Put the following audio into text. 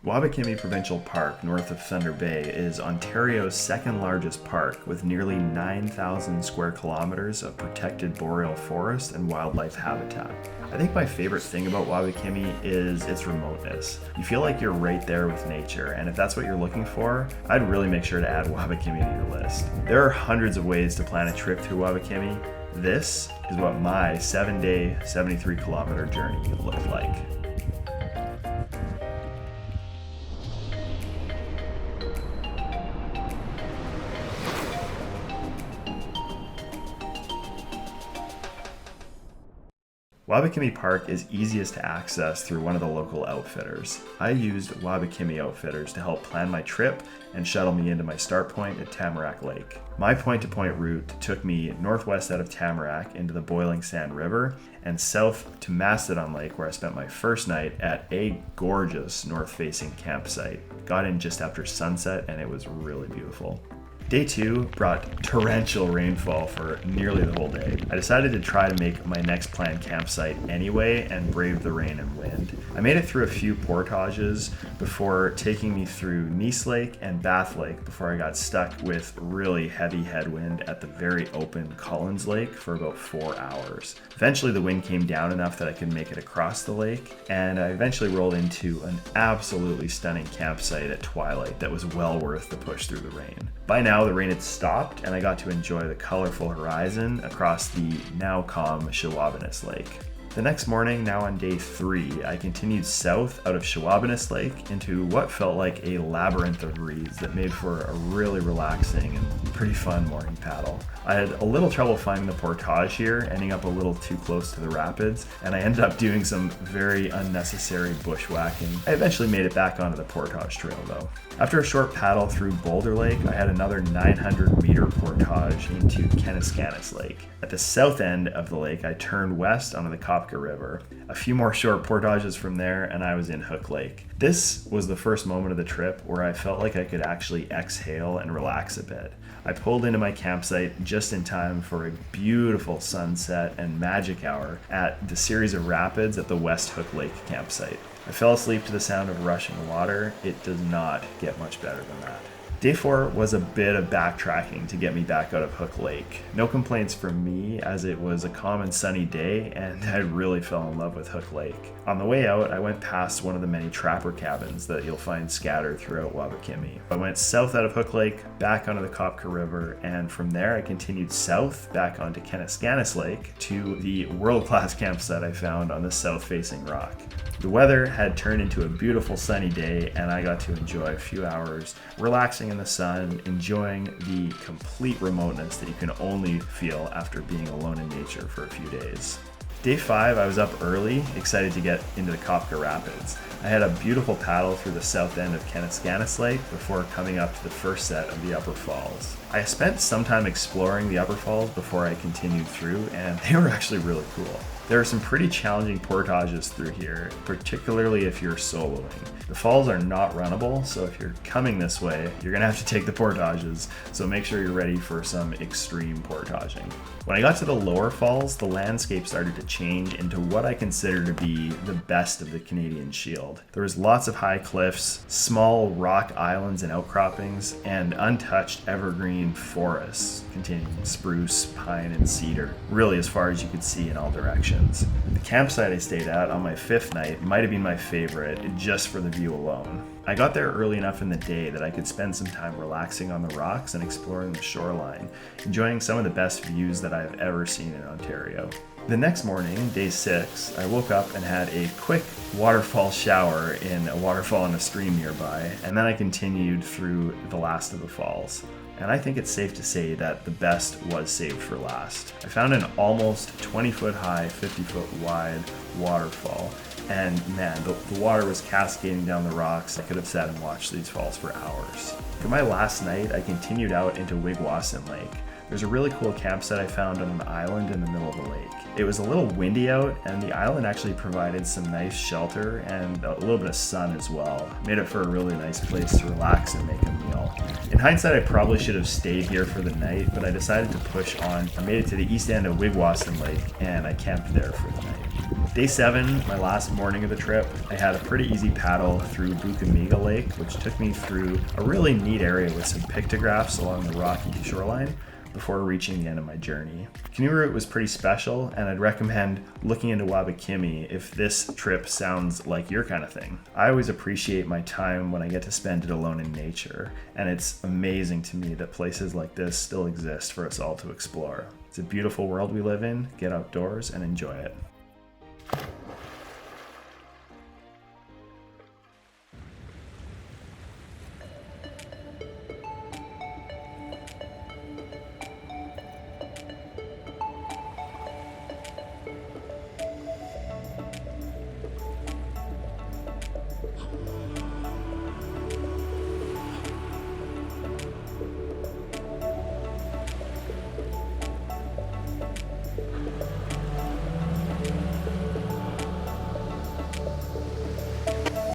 Wabakimi Provincial Park, north of Thunder Bay, is Ontario's second largest park with nearly 9,000 square kilometers of protected boreal forest and wildlife habitat. I think my favorite thing about Wabakimi is its remoteness. You feel like you're right there with nature, and if that's what you're looking for, I'd really make sure to add Wabakimi to your list. There are hundreds of ways to plan a trip through Wabakimi. This is what my 7-day, 73-kilometer journey looked like. Wabakimi Park is easiest to access through one of the local outfitters. I used Wabakimi Outfitters to help plan my trip and shuttle me into my start point at Tamarack Lake. My point-to-point route took me northwest out of Tamarack into the Boiling Sand River and south to Mastadon Lake, where I spent my first night at a gorgeous north-facing campsite. Got in just after sunset and it was really beautiful. Day 2 brought torrential rainfall for nearly the whole day. I decided to try to make my next planned campsite anyway and brave the rain and wind. I made it through a few portages before taking me through Gneiss Lake and Bath Lake before I got stuck with really heavy headwind at the very open Collins Lake for about 4 hours. Eventually the wind came down enough that I could make it across the lake, and I eventually rolled into an absolutely stunning campsite at twilight that was well worth the push through the rain. By now, the rain had stopped and I got to enjoy the colorful horizon across the now calm Shawanabis Lake. The next morning, now on day 3, I continued south out of Shawanabis Lake into what felt like a labyrinth of reeds that made for a really relaxing and pretty fun morning paddle. I had a little trouble finding the portage here, ending up a little too close to the rapids, and I ended up doing some very unnecessary bushwhacking. I eventually made it back onto the portage trail though. After a short paddle through Boulder Lake, I had another 900-meter portage into Kenakskaniss Lake. At the south end of the lake, I turned west onto the Kopka River. A few more short portages from there, and I was in Hook Lake. This was the first moment of the trip where I felt like I could actually exhale and relax a bit. I pulled into my campsite just in time for a beautiful sunset and magic hour at the series of rapids at the West Hook Lake campsite. I fell asleep to the sound of rushing water. It does not get much better than that. Day 4 was a bit of backtracking to get me back out of Hook Lake. No complaints from me, as it was a calm and sunny day and I really fell in love with Hook Lake. On the way out, I went past one of the many trapper cabins that you'll find scattered throughout Wabakimi. I went south out of Hook Lake, back onto the Kopka River, and from there I continued south back onto Kenakskaniss Lake to the world-class campsite I found on the south-facing rock. The weather had turned into a beautiful sunny day and I got to enjoy a few hours relaxing in the sun, enjoying the complete remoteness that you can only feel after being alone in nature for a few days. Day 5, I was up early, excited to get into the Kopka Rapids. I had a beautiful paddle through the south end of Kenakskaniss Lake before coming up to the first set of the upper falls. I spent some time exploring the upper falls before I continued through, and they were actually really cool. There are some pretty challenging portages through here, particularly if you're soloing. The falls are not runnable, so if you're coming this way, you're gonna have to take the portages, so make sure you're ready for some extreme portaging. When I got to the lower falls, the landscape started to change into what I consider to be the best of the Canadian Shield. There was lots of high cliffs, small rock islands and outcroppings, and untouched evergreen forests containing spruce, pine, and cedar, really as far as you could see in all directions. The campsite I stayed at on my 5th night might have been my favorite just for the view alone. I got there early enough in the day that I could spend some time relaxing on the rocks and exploring the shoreline, enjoying some of the best views that I've ever seen in Ontario. The next morning, day 6, I woke up and had a quick waterfall shower in a waterfall and a stream nearby, and then I continued through the last of the falls. And I think it's safe to say that the best was saved for last. I found an almost 20-foot high, 50-foot wide waterfall, and man, the water was cascading down the rocks. I could have sat and watched these falls for hours. For my last night, I continued out into Wigwassin Lake. There's a really cool campsite I found on an island in the middle of the lake. It was a little windy out, and the island actually provided some nice shelter and a little bit of sun as well. It made it for a really nice place to relax and make a meal. In hindsight, I probably should have stayed here for the night, but I decided to push on. I made it to the east end of Wabakimi Lake, and I camped there for the night. Day 7, my last morning of the trip, I had a pretty easy paddle through Wabakimi Lake, which took me through a really neat area with some pictographs along the rocky shoreline before reaching the end of my journey. Canoe route was pretty special, and I'd recommend looking into Wabakimi if this trip sounds like your kind of thing. I always appreciate my time when I get to spend it alone in nature, and it's amazing to me that places like this still exist for us all to explore. It's a beautiful world we live in. Get outdoors and enjoy it.